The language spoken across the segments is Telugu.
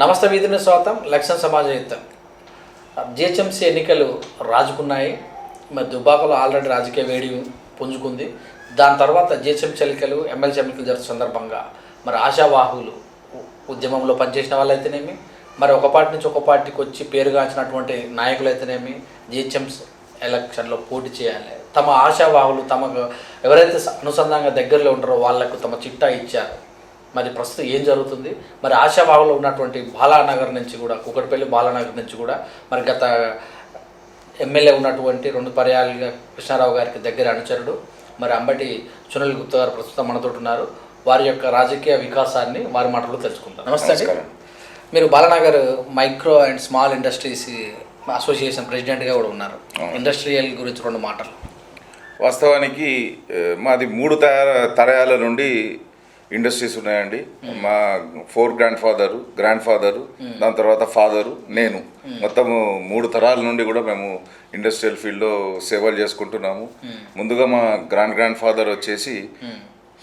నమస్తే వీధిని స్వాగతం. లక్ష్యం సమాజయుక్తం. జిహెచ్ఎంసీ ఎన్నికలు రాజుకున్నాయి. మరి దుబ్బాకలో ఆల్రెడీ రాజకీయ వేడి పుంజుకుంది. దాని తర్వాత జిహెచ్ఎంసీ ఎన్నికలు, ఎమ్మెల్సీ ఎన్నికలు జరుగుతున్న సందర్భంగా మరి ఆశావాహులు ఉద్యమంలో పనిచేసిన వాళ్ళు అయితేనేమి, మరి ఒక పార్టీ నుంచి ఒక పార్టీకి వచ్చి పేరుగాంచినటువంటి నాయకులు అయితేనేమి జిహెచ్ఎంసీ ఎలక్షన్లో పోటీ చేయాలి. తమ ఆశావాహులు తమకు ఎవరైతే అనుసంధానంగా దగ్గరలో ఉంటారో వాళ్లకు తమ చిట్టా ఇచ్చారు. మరి ప్రస్తుతం ఏం జరుగుతుంది? మరి ఆశావాహులో ఉన్నటువంటి బాలానగర్ నుంచి కూడా, కుకట్పల్లి బాలానగర్ నుంచి కూడా మరి గత ఎమ్మెల్యే ఉన్నటువంటి 2 పర్యాలుగా కృష్ణారావు గారికి దగ్గర అనుచరుడు మరి అంబటి సునీల్ గుప్తా గారు ప్రస్తుతం మనతో ఉన్నారు. వారి యొక్క రాజకీయ వికాసాన్ని వారి మాటల్లో తెలుసుకుంటాం. నమస్తే అండి. మీరు Balanagar micro and small industries association ప్రెసిడెంట్గా కూడా ఉన్నారు. ఇండస్ట్రియల్ గురించి 2 మాటలు. వాస్తవానికి మాది 3 తరాల నుండి ఇండస్ట్రీస్ ఉన్నాయండి. మా 4 గ్రాండ్ ఫాదరు, దాని తర్వాత ఫాదరు, నేను, మొత్తము 3 తరాల నుండి కూడా మేము ఇండస్ట్రియల్ ఫీల్డ్లో సేవలు చేసుకుంటున్నాము. ముందుగా మా గ్రాండ్ ఫాదర్ వచ్చేసి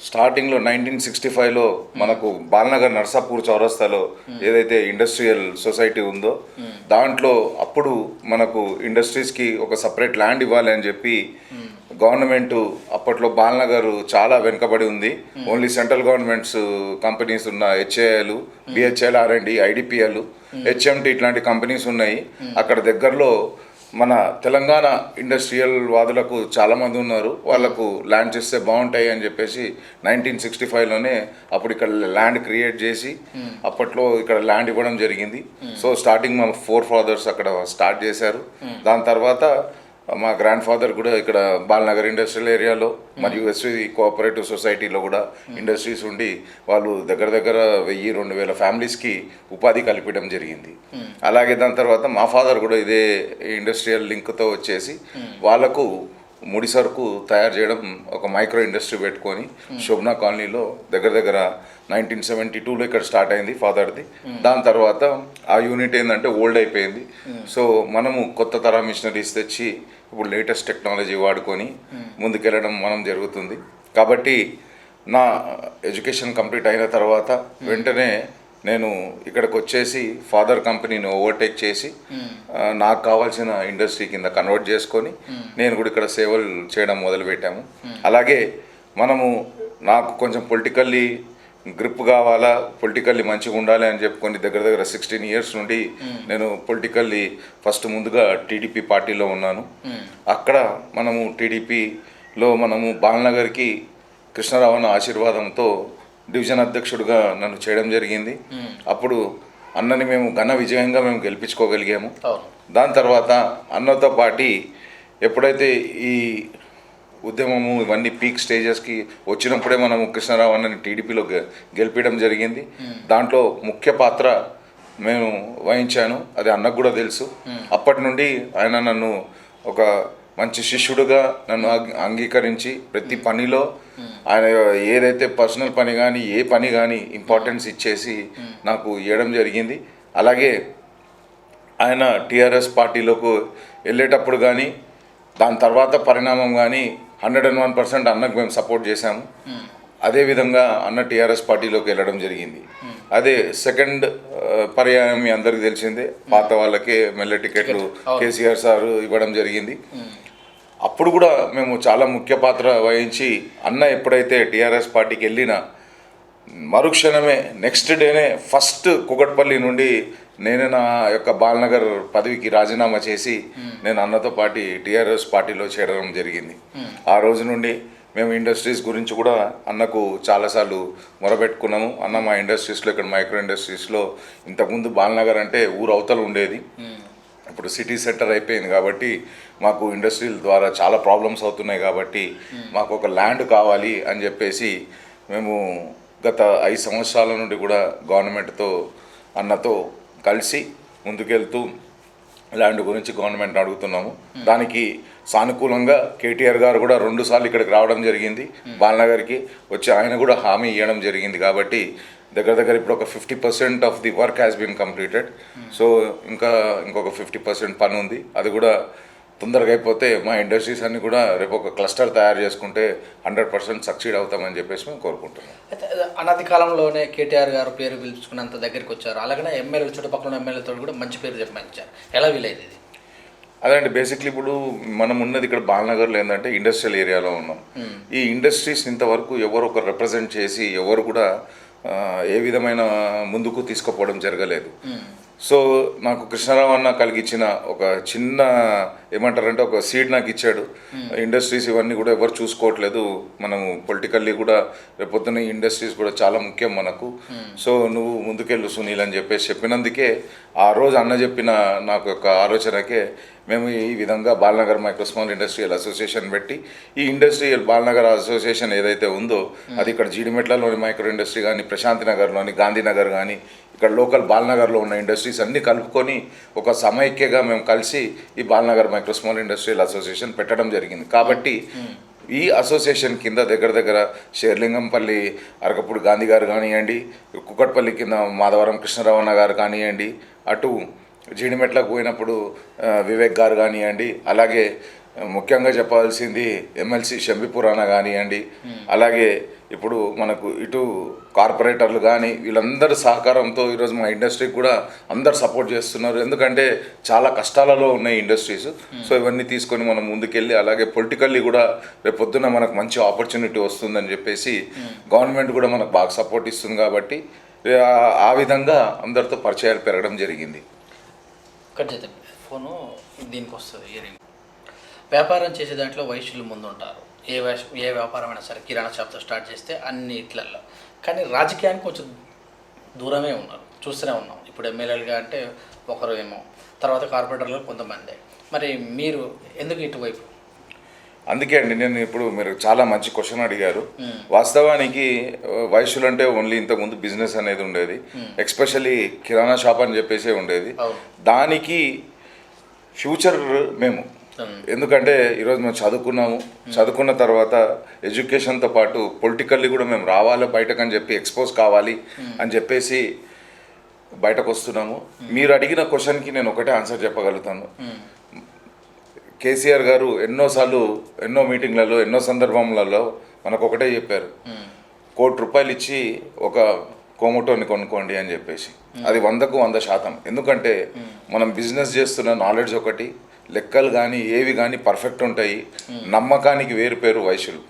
స్టార్టింగ్లో 1965లో మనకు బాలనగర్ నర్సాపూర్ చౌరస్తాలో ఏదైతే ఇండస్ట్రియల్ సొసైటీ ఉందో దాంట్లో అప్పుడు మనకు ఇండస్ట్రీస్కి ఒక సపరేట్ ల్యాండ్ ఇవ్వాలి అని చెప్పి గవర్నమెంట్, అప్పట్లో బాలనగర్ చాలా వెనుకబడి ఉంది. ఓన్లీ సెంట్రల్ గవర్నమెంట్స్ కంపెనీస్ ఉన్న HAL, BHEL, RMD, IDPL, HMT ఇట్లాంటి కంపెనీస్ ఉన్నాయి. అక్కడ దగ్గరలో మన తెలంగాణ ఇండస్ట్రియల్ వాదులకు చాలామంది ఉన్నారు. వాళ్ళకు ల్యాండ్స్ ఇస్తే బాగుంటాయి అని చెప్పేసి 1965లోనే అప్పుడు ఇక్కడ ల్యాండ్ క్రియేట్ చేసి అప్పట్లో ఇక్కడ ల్యాండ్ ఇవ్వడం జరిగింది. సో స్టార్టింగ్ మా 4 ఫాదర్స్ అక్కడ స్టార్ట్ చేశారు. దాని తర్వాత మా గ్రాండ్ ఫాదర్ కూడా ఇక్కడ బాలనగర్ ఇండస్ట్రియల్ ఏరియాలో మరియు ఎస్వి కోఆపరేటివ్ సొసైటీలో కూడా ఇండస్ట్రీస్ ఉండి వాళ్ళు దగ్గర 1000-2000 ఫ్యామిలీస్కి ఉపాధి కల్పించడం జరిగింది. అలాగే దాని తర్వాత మా ఫాదర్ కూడా ఇదే ఇండస్ట్రియల్ లింక్తో వచ్చేసి వాళ్ళకు ముడి సరుకు తయారు చేయడం ఒక మైక్రో ఇండస్ట్రీ పెట్టుకొని శోభనా కాలనీలో దగ్గర 1972లో ఇక్కడ స్టార్ట్ అయింది ఫాదర్ది. దాని తర్వాత ఆ యూనిట్ ఏంటంటే ఓల్డ్ అయిపోయింది. సో మనము కొత్త తరం మిషనరీస్ తెచ్చి ఇప్పుడు లేటెస్ట్ టెక్నాలజీ వాడుకొని ముందుకెళ్ళడం మనం జరుగుతుంది. కాబట్టి నా ఎడ్యుకేషన్ కంప్లీట్ అయిన తర్వాత వెంటనే నేను ఇక్కడికి వచ్చేసి ఫాదర్ కంపెనీని ఓవర్టేక్ చేసి నాకు కావాల్సిన ఇండస్ట్రీ కింద కన్వర్ట్ చేసుకొని నేను కూడా ఇక్కడ సేవలు చేయడం మొదలుపెట్టాము. అలాగే నాకు కొంచెం పొలిటికల్లీ గ్రిప్ కావాలా, పొలిటికల్లీ మంచిగా ఉండాలి అని చెప్పుకొని దగ్గర 16 ఇయర్స్ నుండి నేను పొలిటికల్లీ ఫస్ట్ ముందుగా టీడీపీ పార్టీలో ఉన్నాను. అక్కడ టీడీపీలో బాలనగర్కి కృష్ణారావు అన్న ఆశీర్వాదంతో డివిజన్ అధ్యక్షుడిగా నన్ను చేయడం జరిగింది. అప్పుడు అన్నని మేము ఘన విజయంగా గెలిపించుకోగలిగాము. దాని తర్వాత అన్నతో పాటు ఎప్పుడైతే ఈ ఉద్యమము ఇవన్నీ పీక్ స్టేజెస్కి వచ్చినప్పుడే కృష్ణారావు అన్నని టీడీపీలో గెలిపించడం జరిగింది. దాంట్లో ముఖ్య పాత్ర నేను వహించాను, అది అన్నకు కూడా తెలుసు. అప్పటి నుండి ఆయన నన్ను ఒక మంచి శిష్యుడుగా నన్ను అంగీకరించి ప్రతి పనిలో ఆయన ఏదైతే పర్సనల్ పని కానీ ఏ పని కానీ ఇంపార్టెన్స్ ఇచ్చేసి నాకు ఇవ్వడం జరిగింది. అలాగే ఆయన టీఆర్ఎస్ పార్టీలోకి వెళ్ళేటప్పుడు కానీ దాని తర్వాత పరిణామం కానీ 101% అన్నకు మేము సపోర్ట్ చేశాము. అదేవిధంగా అన్న టీఆర్ఎస్ పార్టీలోకి వెళ్ళడం జరిగింది. అదే సెకండ్ పర్యాయం మీ అందరికీ తెలిసిందే, పాత వాళ్ళకే ఎమ్మెల్యే టికెట్లు కేసీఆర్ సార్ ఇవ్వడం జరిగింది. అప్పుడు కూడా మేము చాలా ముఖ్య పాత్ర వహించి అన్న ఎప్పుడైతే టీఆర్ఎస్ పార్టీకి వెళ్ళినా మరుక్షణమే నెక్స్ట్ డేనే ఫస్ట్ కుకట్పల్లి నుండి నేనే నా యొక్క బాలనగర్ పదవికి రాజీనామా చేసి నేను అన్నతో పాటు టీఆర్ఎస్ పార్టీలో చేరడం జరిగింది. ఆ రోజు నుండి మేము ఇండస్ట్రీస్ గురించి కూడా అన్నకు చాలాసార్లు మొరబెట్టుకున్నాము. అన్న మా ఇండస్ట్రీస్లో ఇక్కడ మైక్రో ఇండస్ట్రీస్లో ఇంతకుముందు బాలనగర్ అంటే ఊరు అవతల ఉండేది, ఇప్పుడు సిటీ సెంటర్ అయిపోయింది. కాబట్టి మాకు ఇండస్ట్రీల ద్వారా చాలా ప్రాబ్లమ్స్ అవుతున్నాయి. కాబట్టి మాకు ఒక ల్యాండ్ కావాలి అని చెప్పేసి మేము గత 5 సంవత్సరాల నుండి కూడా గవర్నమెంట్తో అన్నతో కలిసి ముందుకెళ్తూ ల్యాండ్ గురించి గవర్నమెంట్ అడుగుతున్నాము. దానికి సానుకూలంగా కేటీఆర్ గారు కూడా 2 సార్లు ఇక్కడికి రావడం జరిగింది, బాలనగర్కి వచ్చి ఆయన కూడా హామీ ఇవ్వడం జరిగింది. కాబట్టి దగ్గర ఇప్పుడు ఒక 50% of the work has been completed. So ఇంకొక 50% పని ఉంది, అది కూడా తొందరగా అయిపోతే మా ఇండస్ట్రీస్ అన్నీ కూడా రేపు ఒక క్లస్టర్ తయారు చేసుకుంటే 100% సక్సీడ్ అవుతామని చెప్పేసి మేము కోరుకుంటున్నాం. అయితే అనతి కాలంలోనే కేటీఆర్ గారు పేరు పిలుచుకున్నంత దగ్గరికి వచ్చారు. అలాగనే ఎమ్మెల్యేలు చుట్టుపక్కల ఎమ్మెల్యేలతో కూడా మంచి పేరు చెప్పించారు. ఎలా వీలైంది ఇది? అదే అండి, బేసిక్లీ ఇప్పుడు మనం ఉన్నది ఇక్కడ బాలనగర్లో ఏంటంటే ఇండస్ట్రియల్ ఏరియాలో ఉన్నాం. ఈ ఇండస్ట్రీస్ ఇంతవరకు ఎవరు ఒక రిప్రజెంట్ చేసి ఎవరు కూడా ఏ విధమైన ముందుకు తీసుకుపోవడం జరగలేదు. సో నాకు కృష్ణారావు అన్న కలిగించిన ఒక చిన్న ఏమంటారంటే ఒక సీడ్ నాకు ఇచ్చాడు. ఇండస్ట్రీస్ ఇవన్నీ కూడా ఎవరు చూసుకోవట్లేదు, మనము పొలిటికల్లీ కూడా రేపొద్దున ఇండస్ట్రీస్ కూడా చాలా ముఖ్యం మనకు. సో నువ్వు ముందుకెళ్ళు సునీల్ అని చెప్పేసి చెప్పినందుకే ఆ రోజు అన్న చెప్పిన నాకు ఒక ఆలోచనకే మేము ఈ విధంగా Balanagar micro small industrial association పెట్టి ఈ ఇండస్ట్రియల్ బాలనగర్ అసోసియేషన్ ఏదైతే ఉందో అది ఇక్కడ జీడిమెట్లలోని మైక్రో ఇండస్ట్రీ కానీ, ప్రశాంతి నగర్లోని, గాంధీనగర్ కానీ, ఇక్కడ లోకల్ బాలనగర్లో ఉన్న ఇండస్ట్రీస్ అన్నీ కలుపుకొని ఒక సమైక్యగా మేము కలిసి ఈ Balanagar micro small industrial association పెట్టడం జరిగింది. కాబట్టి ఈ అసోసియేషన్ కింద దగ్గర షేర్లింగంపల్లి అరకపూడి గాంధీ గారు కానివ్వండి, కుక్కట్పల్లి కింద మాధవరం కృష్ణరావణ గారు కానివ్వండి, అటు జీడిమెట్లకు పోయినప్పుడు వివేక్ గారు కానివ్వండి, అలాగే ముఖ్యంగా చెప్పాల్సింది ఎమ్మెల్సీ షంబిపురాణ కానివ్వండి, అలాగే ఇప్పుడు మనకు ఇటు కార్పొరేటర్లు కానీ వీళ్ళందరి సహకారంతో ఈరోజు మా ఇండస్ట్రీకి కూడా అందరు సపోర్ట్ చేస్తున్నారు. ఎందుకంటే చాలా కష్టాలలో ఉన్నాయి ఇండస్ట్రీస్. సో ఇవన్నీ తీసుకొని మనం ముందుకెళ్ళి అలాగే పొలిటికల్లీ కూడా రేపు పొద్దున్న మనకు మంచి ఆపర్చునిటీ వస్తుందని చెప్పేసి గవర్నమెంట్ కూడా మనకు బాగా సపోర్ట్ ఇస్తుంది. కాబట్టి ఆ విధంగా అందరితో పరిచయాలు పెరగడం జరిగింది. ఫోను దీనికి వస్తుంది. ఇయరింగ్ వ్యాపారం చేసే దాంట్లో వైశ్యులు ముందుంటారు. ఏ వ్యాపారం అయినా సరే కిరాణా షాప్తో స్టార్ట్ చేస్తే అన్ని ఇట్లల్లో. కానీ రాజకీయానికి కొంచెం దూరమే ఉన్నారు, చూస్తూనే ఉన్నాం. ఇప్పుడు ఎమ్మెల్యేలుగా అంటే ఒకరు ఏమో, తర్వాత కార్పొరేటర్లు కొంతమంది. మరి మీరు ఎందుకు ఇటువైపు? అందుకే అండి, నేను ఇప్పుడు మీరు చాలా మంచి క్వశ్చన్ అడిగారు. వాస్తవానికి వైశ్యులు అంటే ఓన్లీ ఇంతకుముందు బిజినెస్ అనేది ఉండేది, ఎక్స్పెషల్లీ కిరాణా షాప్ అని చెప్పేసి ఉండేది. దానికి ఫ్యూచర్ మేము, ఎందుకంటే ఈరోజు మేము చదువుకున్న తర్వాత ఎడ్యుకేషన్తో పాటు పొలిటికల్లీ కూడా మేము రావాలి బయటకు అని చెప్పి ఎక్స్పోజ్ కావాలి అని చెప్పేసి బయటకు వస్తున్నాము. మీరు అడిగిన క్వశ్చన్కి నేను ఒకటే ఆన్సర్ చెప్పగలుగుతాను. కేసీఆర్ గారు ఎన్నోసార్లు ఎన్నో మీటింగ్లలో ఎన్నో సందర్భంలలో మనకు ఒకటే చెప్పారు, ₹1 కోటి ఇచ్చి ఒక కోమోటోని కొనుక్కోండి అని చెప్పేసి. అది 100కు 100%. ఎందుకంటే మనం బిజినెస్ చేస్తున్న నాలెడ్జ్ ఒకటి, లెక్కలు కానీ ఏవి కానీ పర్ఫెక్ట్ ఉంటాయి. నమ్మకానికి వేరు పేరు వైశ్యులు.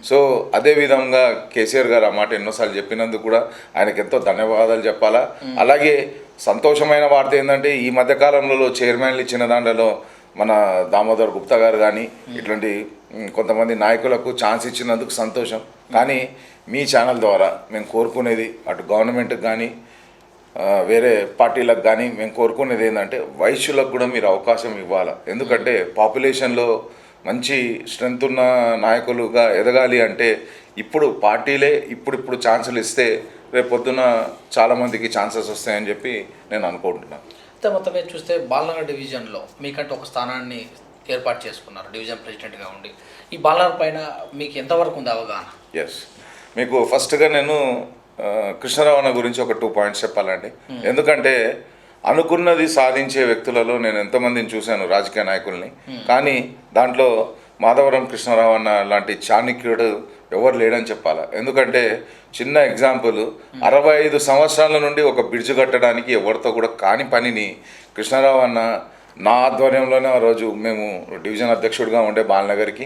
సో అదే విధంగా కేసీఆర్ గారు ఆ మాట ఎన్నోసార్లు చెప్పినందుకు కూడా ఆయనకు ఎంతో ధన్యవాదాలు చెప్పాలా. అలాగే సంతోషమైన వార్త ఏంటంటే ఈ మధ్యకాలంలో చైర్మన్లు ఇచ్చిన దాంట్లో మన దామోదర్ గుప్తా గారు కానీ ఇట్లాంటి కొంతమంది నాయకులకు ఛాన్స్ ఇచ్చినందుకు సంతోషం. కానీ మీ ఛానల్ ద్వారా మేము కోరుకునేది అటు గవర్నమెంట్కి కానీ వేరే పార్టీలకు కానీ మేము కోరుకునేది ఏంటంటే వైశ్యులకు కూడా మీరు అవకాశం ఇవ్వాలి. ఎందుకంటే పాపులేషన్లో మంచి స్ట్రెంత్ ఉన్న నాయకులుగా ఎదగాలి అంటే ఇప్పుడు పార్టీలే ఇప్పుడు ఛాన్సులు ఇస్తే రేపు పొద్దున చాలామందికి ఛాన్సెస్ వస్తాయని చెప్పి నేను అనుకుంటున్నాను. అయితే మొత్తం మీద చూస్తే బాలనగర్ డివిజన్లో మీకంటే ఒక స్థానాన్ని ఏర్పాటు చేసుకున్నారు డివిజన్ ప్రెసిడెంట్గా ఉండి. ఈ బాలనగర్ పైన మీకు ఎంతవరకు ఉంది అవగాహన? ఎస్, మీకు ఫస్ట్గా నేను కృష్ణరావణ గురించి ఒక 2 పాయింట్స్ చెప్పాలండి. ఎందుకంటే అనుకున్నది సాధించే వ్యక్తులలో నేను ఎంతోమందిని చూశాను రాజకీయ నాయకుల్ని, కానీ దాంట్లో మాధవరం కృష్ణరావణ లాంటి చాణక్యుడు ఎవరు లేడని చెప్పాలా. ఎందుకంటే చిన్న ఎగ్జాంపుల్, 65 సంవత్సరాల నుండి ఒక బ్రిడ్జ్ కట్టడానికి ఎవరితో కూడా కాని పనిని కృష్ణరావు అన్న నా ఆధ్వర్యంలోనే ఆ రోజు మేము డివిజన్ అధ్యక్షుడిగా ఉండే బాలనగర్కి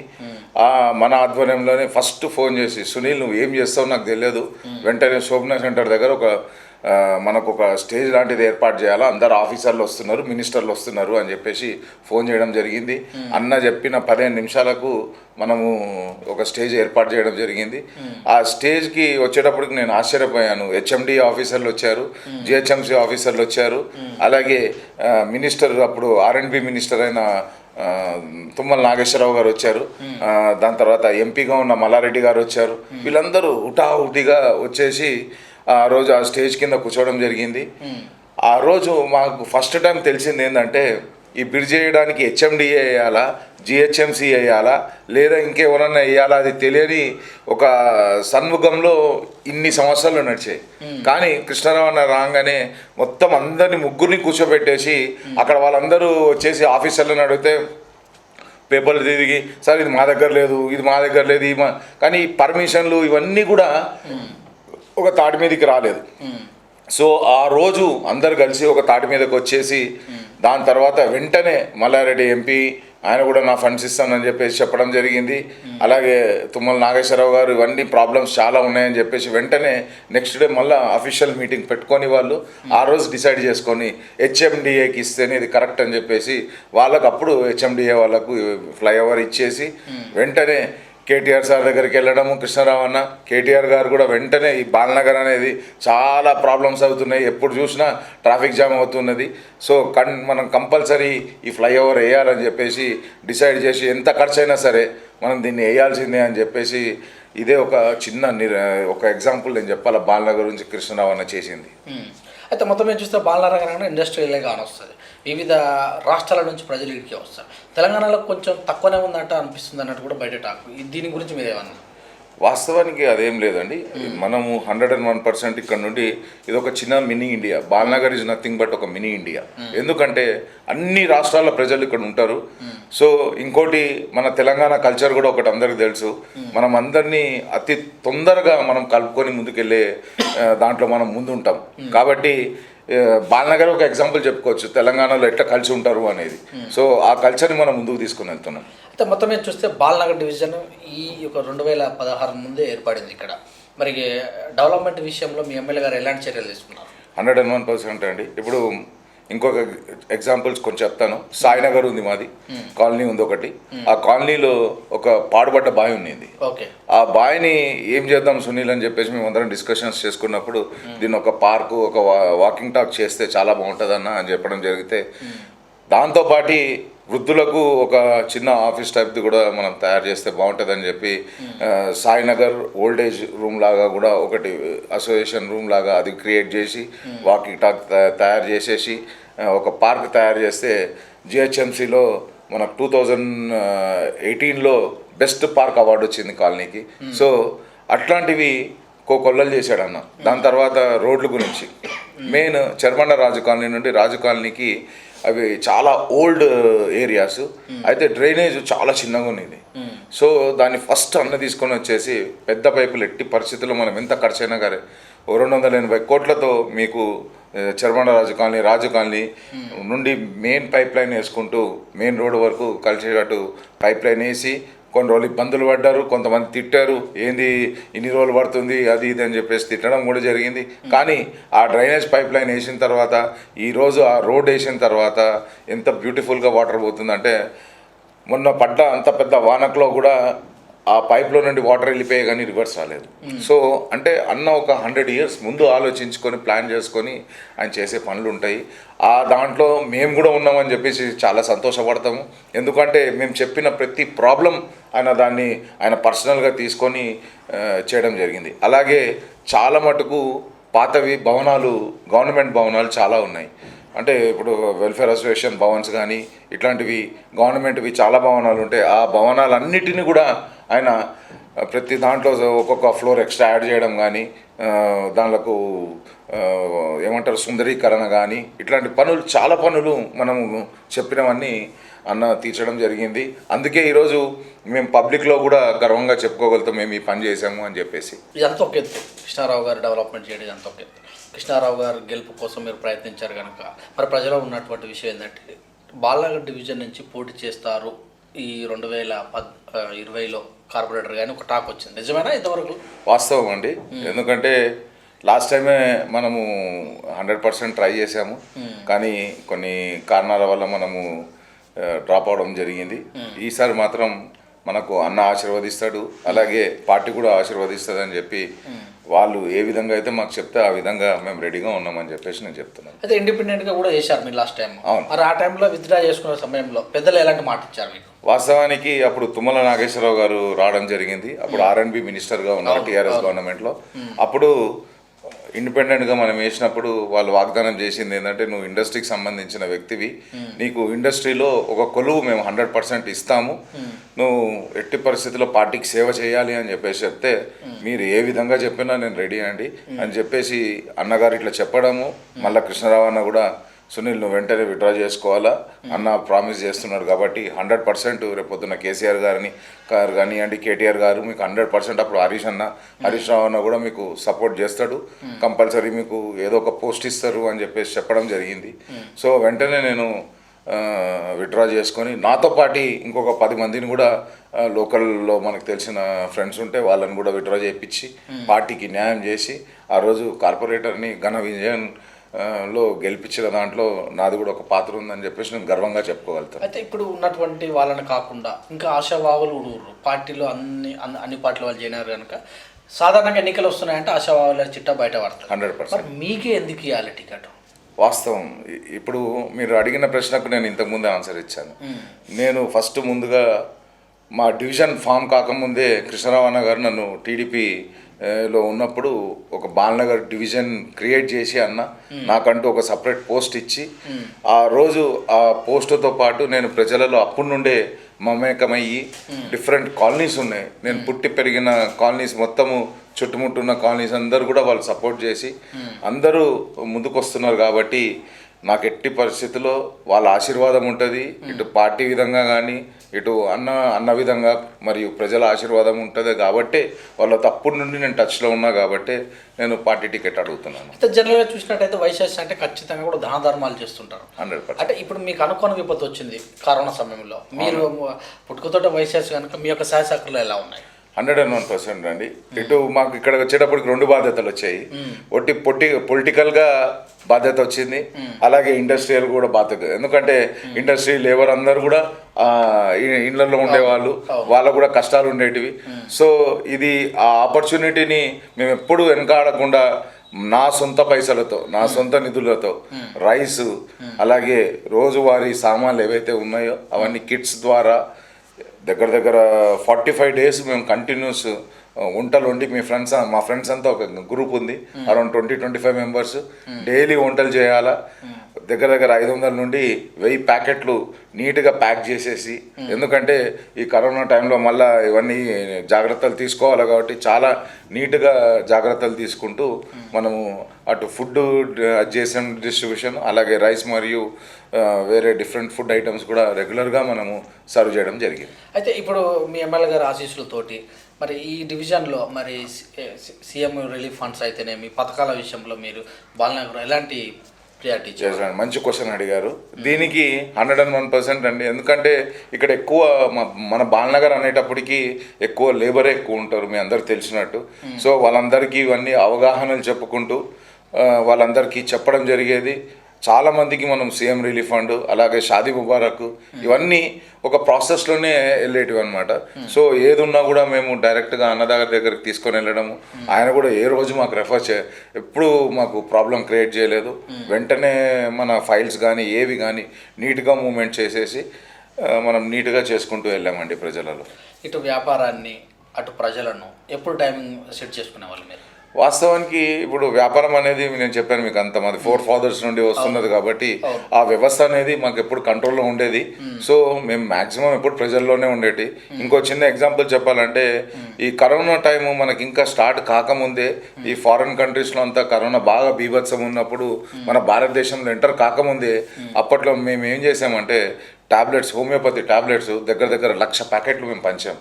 మన ఆధ్వర్యంలోనే ఫస్ట్ ఫోన్ చేసి, సునీల్ నువ్వు ఏం చేస్తావు నాకు తెలియదు, వెంటనే శోభనా సెంటర్ దగ్గర మనకు ఒక స్టేజ్ లాంటిది ఏర్పాటు చేయాలా, అందరు ఆఫీసర్లు వస్తున్నారు, మినిస్టర్లు వస్తున్నారు అని చెప్పేసి ఫోన్ చేయడం జరిగింది. అన్న చెప్పిన 15 నిమిషాలకు మనము ఒక స్టేజ్ ఏర్పాటు చేయడం జరిగింది. ఆ స్టేజ్కి వచ్చేటప్పటికి నేను ఆశ్చర్యపోయాను. హెచ్ఎండి ఆఫీసర్లు వచ్చారు, జిహెచ్ఎంసీ ఆఫీసర్లు వచ్చారు, అలాగే మినిస్టర్ అప్పుడు R&B మినిస్టర్ అయిన తుమ్మల నాగేశ్వరరావు గారు వచ్చారు, దాని తర్వాత ఎంపీగా ఉన్న మల్లారెడ్డి గారు వచ్చారు. వీళ్ళందరూ హుటాహుటిగా వచ్చేసి ఆ రోజు ఆ స్టేజ్ కింద కూర్చోవడం జరిగింది. ఆ రోజు మాకు ఫస్ట్ టైం తెలిసింది ఏంటంటే ఈ బ్రిడ్జ్ వేయడానికి హెచ్ఎండిఏ వేయాలా, జిహెచ్ఎంసీ వేయాలా, లేదా ఇంకెవరన్నా వేయాలా, అది తెలియని ఒక సన్ముఖంలో ఇన్ని సంవత్సరాలు నడిచాయి. కానీ కృష్ణరావు అన్న రాగానే మొత్తం అందరినీ ముగ్గురిని కూర్చోబెట్టేసి అక్కడ వాళ్ళందరూ వచ్చేసి ఆఫీసర్లను అడిగితే పేపర్లు తిరిగి సార్ ఇది మా దగ్గర లేదు, ఇది మా దగ్గర లేదు, కానీ పర్మిషన్లు ఇవన్నీ కూడా ఒక తాటి మీదకి రాలేదు. సో ఆ రోజు అందరు కలిసి ఒక తాటి మీదకి వచ్చేసి దాని తర్వాత వెంటనే మల్లారెడ్డి ఎంపీ ఆయన కూడా నా ఫండ్స్ ఇస్తానని చెప్పేసి చెప్పడం జరిగింది. అలాగే తుమ్మల నాగేశ్వరరావు గారు ఇవన్నీ ప్రాబ్లమ్స్ చాలా ఉన్నాయని చెప్పేసి వెంటనే నెక్స్ట్ డే మళ్ళీ అఫీషియల్ మీటింగ్ పెట్టుకొని వాళ్ళు ఆ రోజు డిసైడ్ చేసుకొని హెచ్ఎండిఏకి ఇస్తేనే ఇది కరెక్ట్ అని చెప్పేసి వాళ్ళకు అప్పుడు హెచ్ఎండిఏ వాళ్ళకు ఫ్లైఓవర్ ఇచ్చేసి వెంటనే కేటీఆర్ సార్ దగ్గరికి వెళ్ళడము, కృష్ణారావు అన్న కేటీఆర్ గారు కూడా వెంటనే ఈ బాలనగర్ అనేది చాలా ప్రాబ్లమ్స్ అవుతున్నాయి, ఎప్పుడు చూసినా ట్రాఫిక్ జామ్ అవుతున్నది, సో మనం కంపల్సరీ ఈ ఫ్లైఓవర్ వేయాలని చెప్పేసి డిసైడ్ చేసి ఎంత ఖర్చు అయినా సరే మనం దీన్ని వేయాల్సిందే అని చెప్పేసి ఇదే ఒక చిన్న ఒక ఎగ్జాంపుల్ నేను చెప్పాలి బాలనగర్ నుంచి కృష్ణారావు అన్న చేసింది. అయితే మొత్తం ఏం చూస్తే బాలనగర్ అనగానే ఇండస్ట్రియలే కానొస్తుంది, వివిధ రాష్ట్రాల నుంచి ప్రజలు ఇక్కడికి వస్తారు. తెలంగాణలో కొంచెం తక్కువనే ఉందంట అనిపిస్తుంది అన్నట్టు కూడా బయట టాక్. దీని గురించి మీరు ఏమన్నా? వాస్తవానికి అదేం లేదండి. మనము 101% ఇక్కడ నుండి ఇది ఒక చిన్న mini India. Balanagar is nothing but ఒక మినీ ఇండియా. ఎందుకంటే అన్ని రాష్ట్రాల ప్రజలు ఇక్కడ ఉంటారు. సో ఇంకోటి మన తెలంగాణ కల్చర్ కూడా ఒకటి అందరికి తెలుసు. మనం అందరినీ అతి తొందరగా మనం కలుపుకొని ముందుకెళ్ళే దాంట్లో మనం ముందుంటాం. కాబట్టి బాలనగర్ ఒక ఎగ్జాంపుల్ చెప్పుకోవచ్చు తెలంగాణలో ఎట్లా కలిసి ఉంటారు అనేది. సో ఆ కల్చర్ని మనం ముందుకు తీసుకుని వెళ్తున్నాం. అయితే మొత్తం మీద చూస్తే బాలనగర్ డివిజన్ ఈ యొక్క 2016 ముందే ఏర్పడింది ఇక్కడ. మరి డెవలప్మెంట్ విషయంలో మీ ఎమ్మెల్యే గారు ఎలాంటి చర్యలు తీసుకున్నారు? 101% అండి. ఇప్పుడు ఇంకొక ఎగ్జాంపుల్స్ కొంచెం చెప్తాను. సాయినగర్ ఉంది, మాది కాలనీ ఉంది ఒకటి. ఆ కాలనీలో ఒక పాడుబడ్డ బావి ఉంది. ఆ బావిని ఏం చేద్దాం సునీల్ అని చెప్పేసి మేము అందరం డిస్కషన్స్ చేసుకున్నప్పుడు దీన్ని ఒక పార్కు, ఒక వాకింగ్ టాక్ చేస్తే చాలా బాగుంటుందన్న అని చెప్పడం జరిగితే దాంతోపాటు వృద్ధులకు ఒక చిన్న ఆఫీస్ టైప్ది కూడా మనం తయారు చేస్తే బాగుంటుందని చెప్పి సాయినగర్ ఓల్డేజ్ రూమ్ లాగా కూడా ఒకటి అసోసియేషన్ రూమ్ లాగా అది క్రియేట్ చేసి వాకింగ్ టాక్ తయారు చేసేసి ఒక పార్క్ తయారు చేస్తే జిహెచ్ఎంసీలో మనకు 2018లో బెస్ట్ పార్క్ అవార్డు వచ్చింది కాలనీకి. సో అట్లాంటివి కొల్లలు చేశాడన్న. దాని తర్వాత రోడ్ల గురించి మెయిన్ చెర్మండ రాజు కాలనీ నుండి రాజు కాలనీకి అవి చాలా ఓల్డ్ ఏరియాస్, అయితే డ్రైనేజ్ చాలా చిన్నగా ఉన్నది. సో దాన్ని ఫస్ట్ అన్న తీసుకొని వచ్చేసి పెద్ద పైపులు ఎట్టి పరిస్థితుల్లో మనం ఎంత ఖర్చు అయినా కానీ 280 కోట్లతో మీకు చెర్మండ రాజు కాలనీ నుండి మెయిన్ పైప్ లైన్ వేసుకుంటూ మెయిన్ రోడ్ వరకు కలిసేటట్టు పైప్ లైన్ వేసి కొన్ని రోజులు ఇబ్బందులు పడ్డారు, కొంతమంది తిట్టారు, ఏంది ఇన్ని రోజులు పడుతుంది అది ఇది అని చెప్పేసి తిట్టడం కూడా జరిగింది. కానీ ఆ డ్రైనేజ్ పైప్ లైన్ వేసిన తర్వాత ఈరోజు ఆ రోడ్ వేసిన తర్వాత ఎంత బ్యూటిఫుల్గా వాటర్ పోతుందంటే మొన్న పడ్డ అంత పెద్ద వానకులో కూడా ఆ పైప్లో నుండి వాటర్ వెళ్ళిపోయే కానీ రివర్స్ రాలేదు. సో అంటే అన్న ఒక 100 years ముందు ఆలోచించుకొని ప్లాన్ చేసుకొని ఆయన చేసే పనులు ఉంటాయి. ఆ దాంట్లో మేము కూడా ఉన్నామని చెప్పేసి చాలా సంతోషపడతాము. ఎందుకంటే మేము చెప్పిన ప్రతి ప్రాబ్లం ఆయన పర్సనల్గా తీసుకొని చేయడం జరిగింది. అలాగే చాలా మటుకు పాతవి భవనాలు, గవర్నమెంట్ భవనాలు చాలా ఉన్నాయి. అంటే ఇప్పుడు వెల్ఫేర్ అసోసియేషన్ భవన్స్ కానీ ఇట్లాంటివి గవర్నమెంట్వి చాలా భవనాలు ఉంటాయి. ఆ భవనాలన్నిటినీ కూడా ఆయన ప్రతి దాంట్లో ఒక్కొక్క ఫ్లోర్ ఎక్స్ట్రా యాడ్ చేయడం కానీ దానిలకు ఏమంటారు సుందరీకరణ కానీ ఇట్లాంటి పనులు చాలా పనులు మనము చెప్పినవన్నీ అన్న తీర్చడం జరిగింది. అందుకే ఈరోజు మేము పబ్లిక్లో కూడా గర్వంగా చెప్పుకోగలుగుతాం మేము ఈ పని చేసాము అని చెప్పేసి. ఇదంతా ఒక ఎత్తు, కృష్ణారావు గారు డెవలప్మెంట్ చేయడం ఇదంతా ఒక ఎత్తు. కృష్ణారావు గారు గెలుపు కోసం మీరు ప్రయత్నించారు కనుక మరి ప్రజలో ఉన్నటువంటి విషయం ఏంటంటే బాలనగర్ డివిజన్ నుంచి పోటీ చేస్తారు ఈ 2020లో కార్పొరేటర్ కానీ ఒక టాక్ వచ్చింది, నిజమేనా ఇంతవరకు? వాస్తవం అండి. ఎందుకంటే లాస్ట్ టైమే మనము 100% ట్రై చేసాము, కానీ కొన్ని కారణాల వల్ల మనము డ్రాప్ అవడం జరిగింది. ఈసారి మాత్రం మనకు అన్న ఆశీర్వదిస్తాడు, అలాగే పార్టీ కూడా ఆశీర్వదిస్తుంది అని చెప్పి వాళ్ళు ఏ విధంగా అయితే మాకు చెప్తే ఆ విధంగా మేము రెడీగా ఉన్నామని చెప్పేసి నేను చెప్తున్నాను. అయితే ఇండిపెండెంట్గా కూడా చేశారు మీరు లాస్ట్ టైం. అవును. మరి ఆ టైంలో విత్డ్రా చేసుకునే సమయంలో పెద్దలు ఎలాంటి మాట ఇచ్చారు మీకు? వాస్తవానికి అప్పుడు తుమ్మల నాగేశ్వరరావు గారు రావడం జరిగింది. అప్పుడు R&B మినిస్టర్గా ఉన్నారు టీఆర్ఎస్ గవర్నమెంట్లో. అప్పుడు ఇండిపెండెంట్గా మనం వేసినప్పుడు వాళ్ళు వాగ్దానం చేసింది ఏంటంటే నువ్వు ఇండస్ట్రీకి సంబంధించిన వ్యక్తివి, నీకు ఇండస్ట్రీలో ఒక కొలువు మేము 100% ఇస్తాము, నువ్వు ఎట్టి పరిస్థితుల్లో పార్టీకి సేవ చేయాలి అని చెప్పేసి చెప్తే మీరు ఏ విధంగా చెప్పినా నేను రెడీ అండి అని చెప్పేసి అన్నగారు ఇట్లా చెప్పడము, మళ్ళీ కృష్ణారావు అన్న కూడా సునీల్ నువ్వు వెంటనే విత్డ్రా చేసుకోవాలా అన్న ప్రామిస్ చేస్తున్నాడు కాబట్టి 100% రేపొద్దున కేసీఆర్ గారు కానివ్వండి, కేటీఆర్ గారు మీకు 100%, అప్పుడు హరీష్ రావు అన్న కూడా మీకు సపోర్ట్ చేస్తాడు, కంపల్సరీ మీకు ఏదో ఒక పోస్ట్ ఇస్తారు అని చెప్పేసి చెప్పడం జరిగింది. సో వెంటనే నేను విత్డ్రా చేసుకొని నాతో పాటు ఇంకొక 10 మందిని కూడా లోకల్లో మనకు తెలిసిన ఫ్రెండ్స్ ఉంటే వాళ్ళని కూడా విత్డ్రా చేయించి పార్టీకి న్యాయం చేసి ఆ రోజు కార్పొరేటర్ని ఘన విజయం లో గెలిపించిన దాంట్లో నాది కూడా ఒక పాత్ర ఉందని చెప్పేసి నేను గర్వంగా చెప్పుకోగలుగుతాను. అయితే ఇప్పుడు ఉన్నటువంటి వాళ్ళని కాకుండా ఇంకా ఆశావాహులు ఉడుగురు పార్టీలో అన్ని పార్టీల వాళ్ళు చేరినారు కనుక సాధారణంగా ఎన్నికలు వస్తున్నాయంటే ఆశావాహుల చిట్టా బయట పడతారు. 100%. మీకే ఎందుకు ఇవ్వాలి టికెట్? వాస్తవం. ఇప్పుడు మీరు అడిగిన ప్రశ్నకు నేను ఇంతకుముందే ఆన్సర్ ఇచ్చాను. నేను ఫస్ట్ ముందుగా మా డివిజన్ ఫామ్ కాకముందే కృష్ణరావు అన్న గారు నన్ను టీడీపీ లో ఉన్నప్పుడు ఒక బాలనగర్ డివిజన్ క్రియేట్ చేసి అన్న నాకంటూ ఒక సపరేట్ పోస్ట్ ఇచ్చి ఆ రోజు ఆ పోస్టుతో పాటు నేను ప్రజలలో అప్పటి నుండే మమేకమయ్యి డిఫరెంట్ కాలనీస్ ఉన్నాయి, నేను పుట్టి పెరిగిన కాలనీస్ మొత్తము చుట్టుముట్టున్న కాలనీస్ అందరూ కూడా వాళ్ళు సపోర్ట్ చేసి అందరూ ముందుకు వస్తున్నారు కాబట్టి నాకు ఎట్టి పరిస్థితుల్లో వాళ్ళ ఆశీర్వాదం ఉంటుంది, ఇటు పార్టీ విధంగా కానీ ఇటు అన్న విధంగా మరియు ప్రజల ఆశీర్వాదం ఉంటుంది కాబట్టి వాళ్ళ తప్పుడు నుండి నేను టచ్లో ఉన్నా కాబట్టి నేను పార్టీ టికెట్ అడుగుతున్నాను. అయితే జనరల్గా చూసినట్టయితే వైశాస్ అంటే ఖచ్చితంగా కూడా దాన ధర్మాలు చేస్తుంటారు. 100%. అంటే ఇప్పుడు మీకు అనుకోని విపత్తు వచ్చింది కరోనా సమయంలో, మీరు పుట్టుకతోట వైశాస్ కనుక మీ యొక్క సహాయ సహకారాలు ఎలా ఉన్నాయి? 101% అండి. ఇటు మాకు ఇక్కడ వచ్చేటప్పటికి 2 బాధ్యతలు వచ్చాయి. పొలిటికల్గా బాధ్యత వచ్చింది, అలాగే ఇండస్ట్రియల్ కూడా బాధ్యత. ఎందుకంటే ఇండస్ట్రీ లేబర్ అందరూ కూడా ఇళ్లలో ఉండేవాళ్ళు, వాళ్ళకు కూడా కష్టాలు ఉండేటివి. సో ఇది ఆ ఆపర్చునిటీని మేము ఎప్పుడు వెనకాడకుండా నా సొంత పైసలతో, నా సొంత నిధులతో రైస్, అలాగే రోజువారీ సామాన్లు ఏవైతే ఉన్నాయో అవన్నీ కిట్స్ ద్వారా దగ్గర 45 days మేము కంటిన్యూస్ వంటలు వండి మా ఫ్రెండ్స్ అంతా ఒక గ్రూప్ ఉంది, అరౌండ్ 20-25 మెంబర్స్. డైలీ వంటలు చేయాలా, దగ్గర 500 నుండి 1000 ప్యాకెట్లు నీట్గా ప్యాక్ చేసేసి, ఎందుకంటే ఈ కరోనా టైంలో మళ్ళీ ఇవన్నీ జాగ్రత్తలు తీసుకోవాలి కాబట్టి చాలా నీట్గా జాగ్రత్తలు తీసుకుంటూ మనము అటు ఫుడ్ చేసిన డిస్ట్రిబ్యూషన్, అలాగే రైస్ మరియు వేరే డిఫరెంట్ ఫుడ్ ఐటమ్స్ కూడా రెగ్యులర్గా మనము సర్వ్ చేయడం జరిగింది. అయితే ఇప్పుడు మీ ఎమ్మెల్యే గారి ఆశీస్సులతోటి మరి ఈ డివిజన్లో మరి సీఎం రిలీఫ్ ఫండ్స్ అయితేనే మీ పథకాల విషయంలో మీరు బాలనగర్ ఎలాంటి ప్రియారిటీ చేశాను? మంచి క్వశ్చన్ అడిగారు. దీనికి 101% అండి. ఎందుకంటే ఇక్కడ ఎక్కువ మన బాలనగర్ అనేటప్పటికీ ఎక్కువ లేబరే ఎక్కువ ఉంటారు, మీ అందరికి తెలిసినట్టు. సో వాళ్ళందరికీ ఇవన్నీ అవగాహనలు చెప్పుకుంటూ వాళ్ళందరికీ చెప్పడం జరిగేది. చాలామందికి మనం సీఎం రిలీఫ్ ఫండ్, అలాగే షాదీ ముబారక్, ఇవన్నీ ఒక ప్రాసెస్లోనే వెళ్ళేటివి అనమాట. సో ఏది ఉన్నా కూడా మేము డైరెక్ట్గా దగ్గరికి తీసుకొని వెళ్ళడము, ఆయన కూడా ఏ రోజు మాకు ఎప్పుడు మాకు ప్రాబ్లం క్రియేట్ చేయలేదు. వెంటనే మన ఫైల్స్ కానీ ఏవి కానీ నీట్గా మూవ్మెంట్ చేసేసి మనం నీట్గా చేసుకుంటూ వెళ్ళామండి ప్రజలలో. ఇటు వ్యాపారాన్ని అటు ప్రజలను ఎప్పుడు టైమింగ్ సెట్ చేసుకునే వాళ్ళు మీరు? వాస్తవానికి ఇప్పుడు వ్యాపారం అనేది నేను చెప్పాను మీకు, అంతమంది 4 fathers నుండి వస్తున్నది కాబట్టి ఆ వ్యవస్థ అనేది మాకు ఎప్పుడు కంట్రోల్లో ఉండేది. సో మేము మ్యాక్సిమం ఎప్పుడు ప్రజల్లోనే ఉండేది. ఇంకో చిన్న ఎగ్జాంపుల్ చెప్పాలంటే ఈ కరోనా టైము మనకి ఇంకా స్టార్ట్ కాకముందే ఈ ఫారిన్ కంట్రీస్లో అంతా కరోనా బాగా బీభత్సం ఉన్నప్పుడు మన భారతదేశంలో ఎంటర్ కాకముందే అప్పట్లో మేము ఏం చేసామంటే టాబ్లెట్స్, హోమియోపతి టాబ్లెట్స్ దగ్గర 1,00,000 ప్యాకెట్లు మేము పంచాం.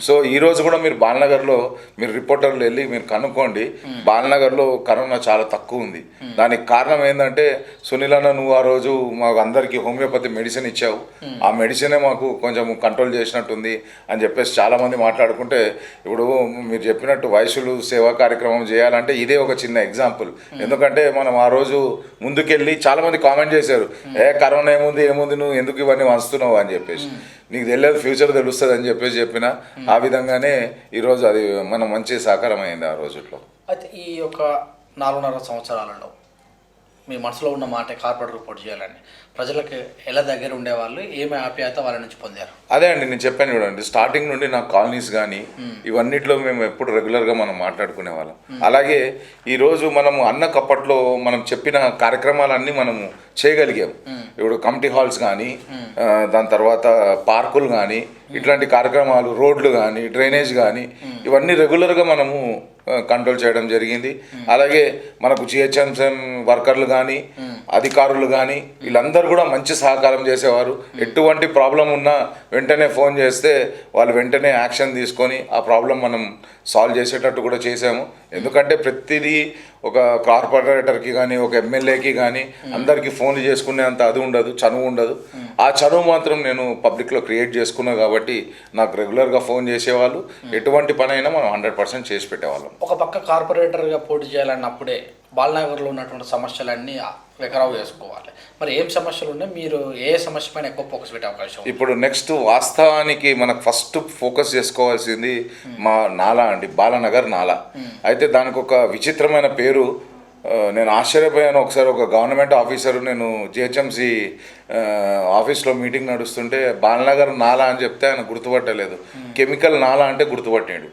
సో ఈ రోజు కూడా మీరు బాలనగర్లో మీరు రిపోర్టర్లు వెళ్ళి మీరు కనుక్కోండి, బాలనగర్లో కరోనా చాలా తక్కువ ఉంది. దానికి కారణం ఏంటంటే సునీల్ అన్న నువ్వు ఆ రోజు మాకు అందరికీ హోమియోపతి మెడిసిన్ ఇచ్చావు, ఆ మెడిసినే మాకు కొంచెం కంట్రోల్ చేసినట్టుంది అని చెప్పేసి చాలామంది మాట్లాడుకుంటే, ఇప్పుడు మీరు చెప్పినట్టు వయసులు సేవా కార్యక్రమం చేయాలంటే ఇదే ఒక చిన్న ఎగ్జాంపుల్. ఎందుకంటే మనం ఆ రోజు ముందుకెళ్ళి చాలామంది కామెంట్ చేశారు, కరోనా ఏముంది నువ్వు ఎందుకు ఇవన్నీ వస్తున్నావు అని చెప్పేసి, నీకు తెలియదు ఫ్యూచర్ తెలుస్తుంది అని చెప్పిన ఆ విధంగానే ఈరోజు అది మన మంచి సహకారం అయింది ఆ రోజుల్లో. అయితే ఈ యొక్క 4.5 సంవత్సరాలలో మీ మనసులో ఉన్న మాట కార్పొరేట్ రిపోర్ట్ చేయాలని ప్రజలకు ఎలా దగ్గర ఉండేవాళ్ళు, ఏమి ఆప్యాయత వాళ్ళ నుంచి పొందారు? అదే అండి నేను చెప్పాను చూడండి, స్టార్టింగ్ నుండి నా కాలనీస్ కానీ ఇవన్నిట్లో మేము ఎప్పుడు రెగ్యులర్గా మనం మాట్లాడుకునే వాళ్ళం. అలాగే ఈరోజు మనము అప్పట్లో మనం చెప్పిన కార్యక్రమాలన్నీ మనము చేయగలిగాం. ఇప్పుడు కమిటీ హాల్స్ కానీ, దాని తర్వాత పార్కులు కానీ, ఇట్లాంటి కార్యక్రమాలు, రోడ్లు కానీ, డ్రైనేజ్ కానీ, ఇవన్నీ రెగ్యులర్గా మనము కంట్రోల్ చేయడం జరిగింది. అలాగే మనకు జిహెచ్ఎంసీ వర్కర్లు కానీ అధికారులు కానీ వీళ్ళందరూ కూడా మంచి సహకారం చేసేవారు. ఎటువంటి ప్రాబ్లం ఉన్నా వెంటనే ఫోన్ చేస్తే వాళ్ళు వెంటనే యాక్షన్ తీసుకొని ఆ ప్రాబ్లం మనం సాల్వ్ చేసేటట్టు కూడా చేసాము. ఎందుకంటే ప్రతిదీ ఒక కార్పొరేటర్కి కానీ ఒక ఎమ్మెల్యేకి కానీ అందరికీ ఫోన్లు చేసుకునేంత అది ఉండదు, చనువు ఉండదు. ఆ చనువు మాత్రం నేను పబ్లిక్లో క్రియేట్ చేసుకున్నా కాబట్టి నాకు రెగ్యులర్గా ఫోన్ చేసేవాళ్ళు. ఎటువంటి పని అయినా మనం 100% చేసి పెట్టేవాళ్ళం. ఒక పక్క కార్పొరేటర్గా పోటీ చేయాలన్నప్పుడే బాలనగర్లో ఉన్నటువంటి సమస్యలన్నీ వెకరావు చేసుకోవాలి. మరి ఏం సమస్యలు ఉన్నాయి, మీరు ఏ సమస్య పైన ఎక్కువ ఫోకస్ పెట్టే అవకాశం? ఇప్పుడు నెక్స్ట్ వాస్తవానికి మనకు ఫస్ట్ ఫోకస్ చేసుకోవాల్సింది మా నాలా అండి, బాలనగర్ నాలా. అయితే దానికి ఒక విచిత్రమైన పేరు. నేను ఆశ్చర్యపోయాను. ఒకసారి ఒక గవర్నమెంట్ ఆఫీసరు, నేను జిహెచ్ఎంసీ ఆఫీస్లో మీటింగ్ నడుస్తుంటే బాలనగర్ నాలా అని చెప్తే ఆయన గుర్తుపట్టలేదు, కెమికల్ నాలా అంటే గుర్తుపట్టాడు.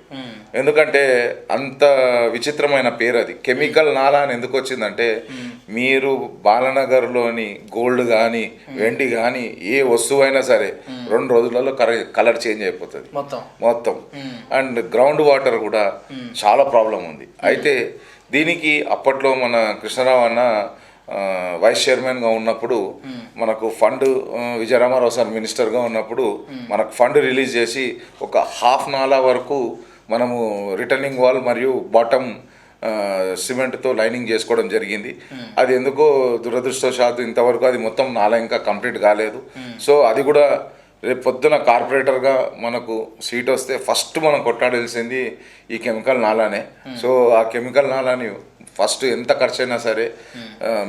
ఎందుకంటే అంత విచిత్రమైన పేరు అది. కెమికల్ నాలా అని ఎందుకు వచ్చిందంటే, మీరు బాలనగర్లోని గోల్డ్ కానీ వెండి కానీ ఏ వస్తువైనా సరే 2 రోజులలో కలర్ చేంజ్ అయిపోతుంది మొత్తం. అండ్ గ్రౌండ్ వాటర్ కూడా చాలా ప్రాబ్లం ఉంది. అయితే దీనికి అప్పట్లో మన కృష్ణరావు అన్న వైస్ చైర్మన్గా ఉన్నప్పుడు మనకు ఫండ్, విజయరామారావు సార్ మినిస్టర్గా ఉన్నప్పుడు మనకు ఫండ్ రిలీజ్ చేసి ఒక హాఫ్ నాలా వరకు మనము రిటర్నింగ్ వాల్ మరియు బాటమ్ సిమెంట్తో లైనింగ్ చేసుకోవడం జరిగింది. అది ఎందుకో దురదృష్టవశాత్తు ఇంతవరకు అది మొత్తం నాలా ఇంకా కంప్లీట్ కాలేదు. సో అది కూడా రేపు పొద్దున కార్పొరేటర్గా మనకు సీట్ వస్తే ఫస్ట్ మనం కొట్టాడాల్సింది ఈ కెమికల్ నాలానే. సో ఆ కెమికల్ నాలాని ఫస్ట్ ఎంత ఖర్చు అయినా సరే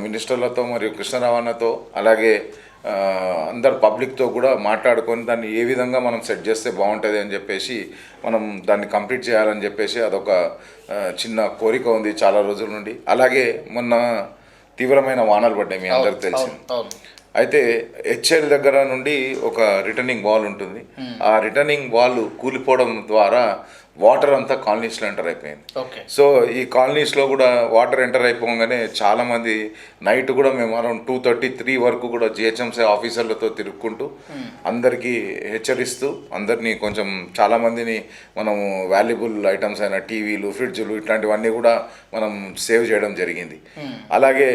మినిస్టర్లతో మరియు కృష్ణరావు అన్నతో అలాగే అందరు పబ్లిక్తో కూడా మాట్లాడుకొని దాన్ని ఏ విధంగా మనం సెట్ చేస్తే బాగుంటుంది అని చెప్పేసి మనం దాన్ని కంప్లీట్ చేయాలని చెప్పేసి అదొక చిన్న కోరిక ఉంది చాలా రోజుల నుండి. అలాగే మొన్న తీవ్రమైన వానలు పడ్డాయి, మీ అందరికి తెలిసింది. అయితే హెచ్ఎల్ దగ్గర నుండి ఒక రిటర్నింగ్ వాల్ ఉంటుంది. ఆ రిటర్నింగ్ వాల్ కూలిపోవడం ద్వారా వాటర్ అంతా కాలనీస్లో ఎంటర్ అయిపోయింది. సో ఈ కాలనీస్లో కూడా వాటర్ ఎంటర్ అయిపోగానే చాలామంది నైట్ కూడా మేము అరౌండ్ 2:33 వరకు కూడా జిహెచ్ఎంసీ ఆఫీసర్లతో తిరుక్కుంటూ అందరికీ హెచ్చరిస్తూ అందరినీ కొంచెం చాలామందిని మనము వాల్యుబుల్ ఐటమ్స్ అయిన టీవీలు, ఫ్రిడ్జ్లు ఇట్లాంటివన్నీ కూడా మనం సేవ్ చేయడం జరిగింది. అలాగే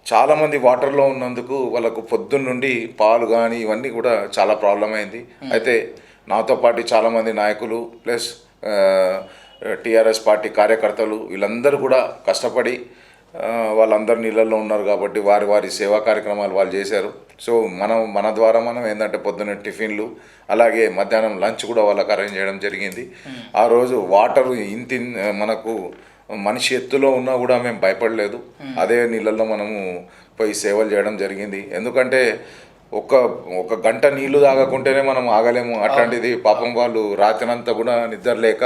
చాలామంది వాటర్లో ఉన్నందుకు వాళ్ళకు పొద్దున్న నుండి పాలు కానీ ఇవన్నీ కూడా చాలా ప్రాబ్లం అయింది. అయితే నాతో పాటు చాలామంది నాయకులు ప్లస్ టీఆర్ఎస్ పార్టీ కార్యకర్తలు వీళ్ళందరూ కూడా కష్టపడి వాళ్ళందరూ నీళ్ళల్లో ఉన్నారు కాబట్టి వారి సేవా కార్యక్రమాలు వాళ్ళు చేశారు. సో మన ద్వారా మనం ఏంటంటే పొద్దున్న టిఫిన్లు అలాగే మధ్యాహ్నం లంచ్ కూడా వాళ్ళకి అరేంజ్ చేయడం జరిగింది. ఆ రోజు వాటర్ మనకు మనిషి ఎత్తులో ఉన్నా కూడా మేము భయపడలేదు. అదే నీళ్ళల్లో మనము పోయి సేవలు చేయడం జరిగింది. ఎందుకంటే ఒక గంట నీళ్లు తాగకుంటేనే మనం ఆగలేము. అట్లాంటిది పాపం వాళ్ళు రాత్రినంతా కూడా నిద్ర లేక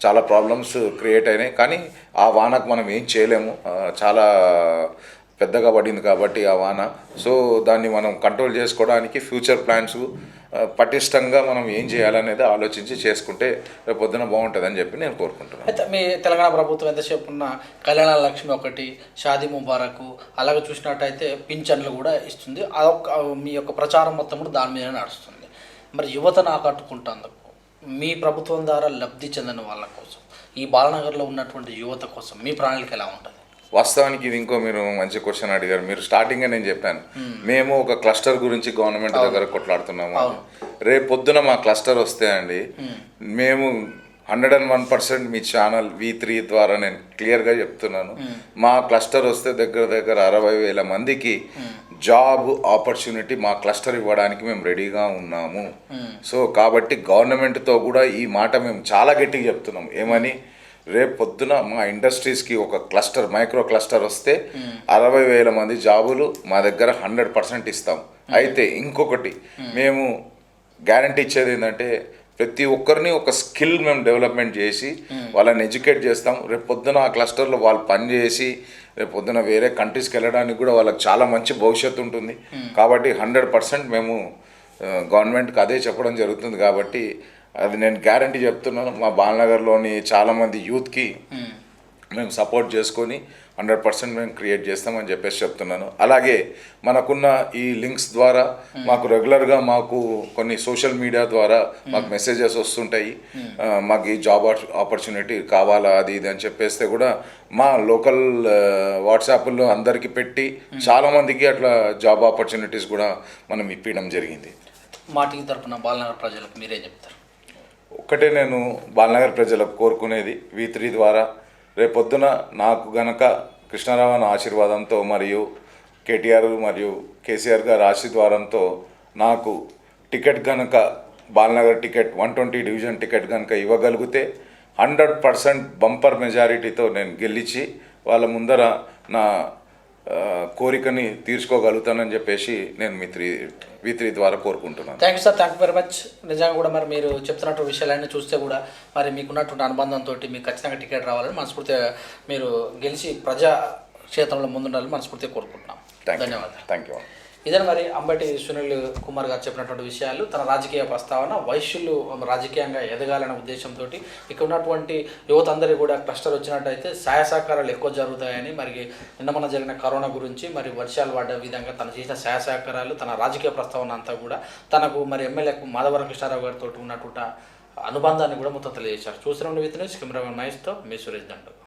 చాలా ప్రాబ్లమ్స్ క్రియేట్ అయినాయి. కానీ ఆ వానకు మనం ఏం చేయలేము, చాలా పెద్దగా పడింది కాబట్టి ఆ వాన. సో దాన్ని మనం కంట్రోల్ చేసుకోవడానికి ఫ్యూచర్ ప్లాన్స్ పటిష్టంగా మనం ఏం చేయాలనేది ఆలోచించి చేసుకుంటే రేపు పొద్దున బాగుంటుందని చెప్పి నేను కోరుకుంటున్నాను. అయితే మీ తెలంగాణ ప్రభుత్వం ఎంతసేపు ఉన్న కళ్యాణ లక్ష్మి ఒకటి, షాదీ ముబారక్, అలాగే చూసినట్టయితే పింఛన్లు కూడా ఇస్తుంది. అదొక మీ యొక్క ప్రచారం మొత్తం కూడా దాని మీద నడుస్తుంది. మరి యువతను ఆకట్టుకుంటేందుకు మీ ప్రభుత్వం ద్వారా లబ్ధి చెందిన వాళ్ళ కోసం, ఈ బాలనగర్లో ఉన్నటువంటి యువత కోసం మీ ప్రణాళిక ఎలా ఉంటుంది? వాస్తవానికి ఇది ఇంకో మీరు మంచి క్వశ్చన్ అడిగారు. మీరు స్టార్టింగే నేను చెప్పాను, మేము ఒక క్లస్టర్ గురించి గవర్నమెంట్ దగ్గర కొట్లాడుతున్నాము. రేపు పొద్దున మా క్లస్టర్ వస్తే అండి, మేము 101% మీ ఛానల్ V3 ద్వారా నేను క్లియర్గా చెప్తున్నాను, మా క్లస్టర్ వస్తే దగ్గర 60,000 మందికి జాబ్ ఆపర్చునిటీ మా క్లస్టర్ ఇవ్వడానికి మేము రెడీగా ఉన్నాము. సో కాబట్టి గవర్నమెంట్తో కూడా ఈ మాట మేము చాలా గట్టిగా చెప్తున్నాం. ఏమని, రేపు పొద్దున మా ఇండస్ట్రీస్కి ఒక క్లస్టర్, మైక్రో క్లస్టర్ వస్తే 60,000 మంది జాబులు మా దగ్గర 100% ఇస్తాం. అయితే ఇంకొకటి మేము గ్యారంటీ ఇచ్చేది ఏంటంటే, ప్రతి ఒక్కరిని ఒక స్కిల్ మేము డెవలప్మెంట్ చేసి వాళ్ళని ఎడ్యుకేట్ చేస్తాం. రేపు పొద్దున ఆ క్లస్టర్లో వాళ్ళు పనిచేసి రేపు పొద్దున వేరే కంట్రీస్కి వెళ్ళడానికి కూడా వాళ్ళకి చాలా మంచి భవిష్యత్తు ఉంటుంది. కాబట్టి 100% మేము గవర్నమెంట్కి అదే చెప్పడం జరుగుతుంది. కాబట్టి అది నేను గ్యారంటీ చెప్తున్నాను. మా బాలనగర్లోని చాలామంది యూత్కి మేము సపోర్ట్ చేసుకొని 100% మేము క్రియేట్ చేస్తామని చెప్పేసి చెప్తున్నాను. అలాగే మనకున్న ఈ లింక్స్ ద్వారా మాకు రెగ్యులర్గా మాకు కొన్ని సోషల్ మీడియా ద్వారా మాకు మెసేజెస్ వస్తుంటాయి. మాకు ఈ జాబ్ ఆపర్చునిటీ కావాలా అది ఇది అని చెప్పేస్తే కూడా మా లోకల్ వాట్సాప్లో అందరికీ పెట్టి చాలామందికి అట్లా జాబ్ ఆపర్చునిటీస్ కూడా మనం ఇప్పించడం జరిగింది. మా టీం తరపున బాలనగర్ ప్రజలకు మీరేం చెప్తారు? ఒక్కటే నేను బాలనగర్ ప్రజలకు కోరుకునేది V3 ద్వారా రేపొద్దున నాకు గనక కృష్ణారావు అన్న ఆశీర్వాదంతో మరియు కేటీఆర్ మరియు కేసీఆర్ గారి ఆశీర్వాదంతో నాకు టికెట్ కనుక బాలనగర్ టికెట్ 120 డివిజన్ టికెట్ కనుక ఇవ్వగలిగితే 100% బంపర్ మెజారిటీతో నేను గెలిచి వాళ్ళ ముందర నా కోరికని తీర్చుకోగలుగుతానని చెప్పేసి నేను V3 ద్వారా కోరుకుంటున్నాను. Thank you sir, thank you very much. నిజంగా కూడా మరి మీరు చెప్తున్నటువంటి విషయాలన్నీ చూస్తే కూడా మరి మీకున్నటువంటి అనుబంధంతో మీకు ఖచ్చితంగా టికెట్ రావాలని మనస్ఫూర్తిగా మీరు గెలిచి ప్రజా క్షేత్రంలో ముందుండాలని మనస్ఫూర్తిగా కోరుకుంటున్నాం. ధన్యవాదాలు. Thank you. ఇదే మరి అంబటి సునీల్ కుమార్ గారు చెప్పినటువంటి విషయాలు. తన రాజకీయ ప్రస్తావన వైశ్యులు రాజకీయంగా ఎదగాలనే ఉద్దేశంతో ఇక్కడ ఉన్నటువంటి యువత అందరికీ కూడా క్లస్టర్ వచ్చినట్టయితే సహాయ సహకారాలు ఎక్కువ జరుగుతాయని, మరి నిన్న మొన్న జరిగిన కరోనా గురించి మరి వర్షాలు పడ్డ విధంగా తను చేసిన సహాయ సహకారాలు, తన రాజకీయ ప్రస్తావన అంతా కూడా తనకు మరి ఎమ్మెల్యే మాధవరం కృష్ణారావు గారితో ఉన్నటువంటి అనుబంధాన్ని కూడా మొత్తం తెలియజేశారు. చూసిన V3 న్యూస్ కెమెరామెన్ మహేష్తో మీ సురేష్ దండు.